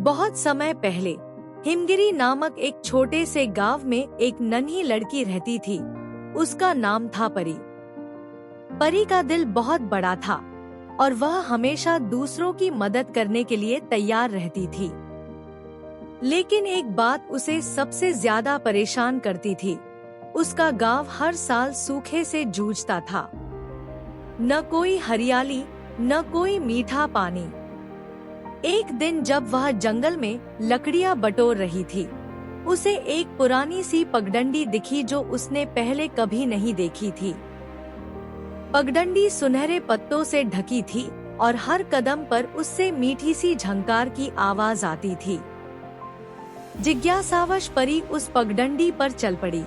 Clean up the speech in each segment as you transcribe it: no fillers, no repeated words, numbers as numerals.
बहुत समय पहले हिमगिरी नामक एक छोटे से गांव में एक नन्ही लड़की रहती थी। उसका नाम था परी। परी का दिल बहुत बड़ा था और वह हमेशा दूसरों की मदद करने के लिए तैयार रहती थी। लेकिन एक बात उसे सबसे ज्यादा परेशान करती थी। उसका गांव हर साल सूखे से जूझता था। न कोई हरियाली, न कोई मीठा पानी। एक दिन जब वह जंगल में लकड़ियां बटोर रही थी, उसे एक पुरानी सी पगडंडी दिखी जो उसने पहले कभी नहीं देखी थी। पगडंडी सुनहरे पत्तों से ढकी थी और हर कदम पर उससे मीठी सी झंकार की आवाज आती थी। जिज्ञासावश परी उस पगडंडी पर चल पड़ी।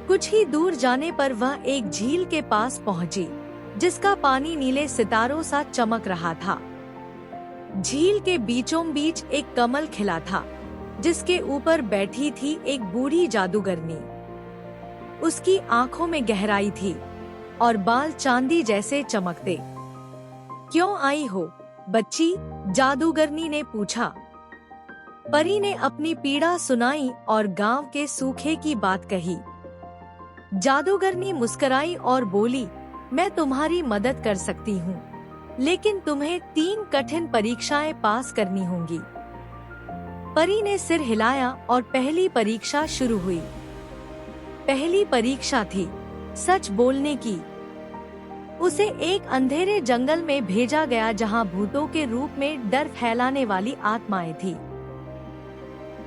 कुछ ही दूर जाने पर वह एक झील के पास पहुंची, जिसका पानी नीले सितारों सा चमक रहा था। झील के बीचों बीच एक कमल खिला था, जिसके ऊपर बैठी थी एक बूढ़ी जादूगरनी। उसकी आंखों में गहराई थी और बाल चांदी जैसे चमकते। क्यों आई हो बच्ची? जादूगरनी ने पूछा। परी ने अपनी पीड़ा सुनाई और गांव के सूखे की बात कही। जादूगरनी मुस्कुराई और बोली, मैं तुम्हारी मदद कर सकती हूँ, लेकिन तुम्हें 3 कठिन परीक्षाएं पास करनी होंगी। परी ने सिर हिलाया और पहली परीक्षा शुरू हुई। पहली परीक्षा थी सच बोलने की। उसे एक अंधेरे जंगल में भेजा गया जहां भूतों के रूप में डर फैलाने वाली आत्माएं थी।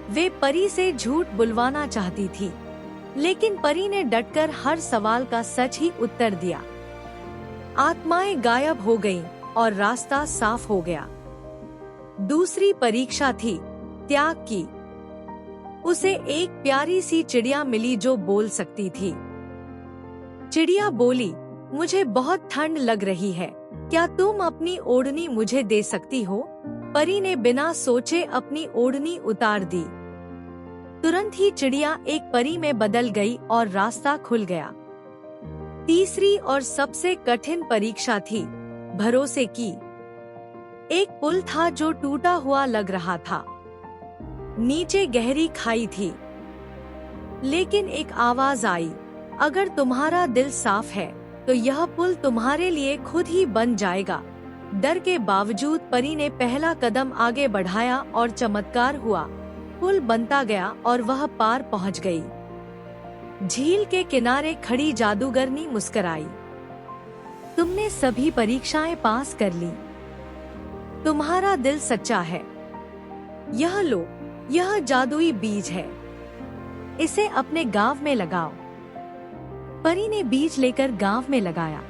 वे परी से झूठ बुलवाना चाहती थी, लेकिन परी ने डटकर हर सवाल का सच ही उत्तर दिया। आत्माएं गायब हो गईं और रास्ता साफ हो गया। दूसरी परीक्षा थी त्याग की। उसे एक प्यारी सी चिड़िया मिली जो बोल सकती थी। चिड़िया बोली, मुझे बहुत ठंड लग रही है, क्या तुम अपनी ओढ़नी मुझे दे सकती हो? परी ने बिना सोचे अपनी ओढ़नी उतार दी। तुरंत ही चिड़िया एक परी में बदल गई और रास्ता खुल गया। तीसरी और सबसे कठिन परीक्षा थी भरोसे की। एक पुल था जो टूटा हुआ लग रहा था। नीचे गहरी खाई थी, लेकिन एक आवाज आई, अगर तुम्हारा दिल साफ है तो यह पुल तुम्हारे लिए खुद ही बन जाएगा। डर के बावजूद परी ने पहला कदम आगे बढ़ाया और चमत्कार हुआ। पुल बनता गया और वह पार पहुंच गई। झील के किनारे खड़ी जादूगरनी मुस्कुराई, तुमने सभी परीक्षाएं पास कर ली। तुम्हारा दिल सच्चा है। यह लो, यह जादुई बीज है, इसे अपने गांव में लगाओ। परी ने बीज लेकर गांव में लगाया।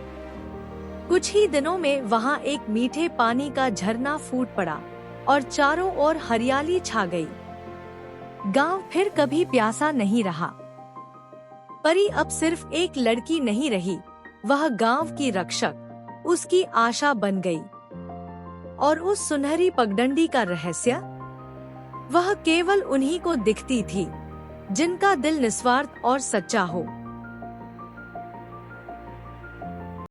कुछ ही दिनों में वहां एक मीठे पानी का झरना फूट पड़ा और चारों ओर हरियाली छा गई। गांव फिर कभी प्यासा नहीं रहा। परी अब सिर्फ एक लड़की नहीं रही, वह गांव की रक्षक, उसकी आशा बन गई। और उस सुनहरी पगडंडी का रहस्य, वह केवल उन्हीं को दिखती थी जिनका दिल निस्वार्थ और सच्चा हो।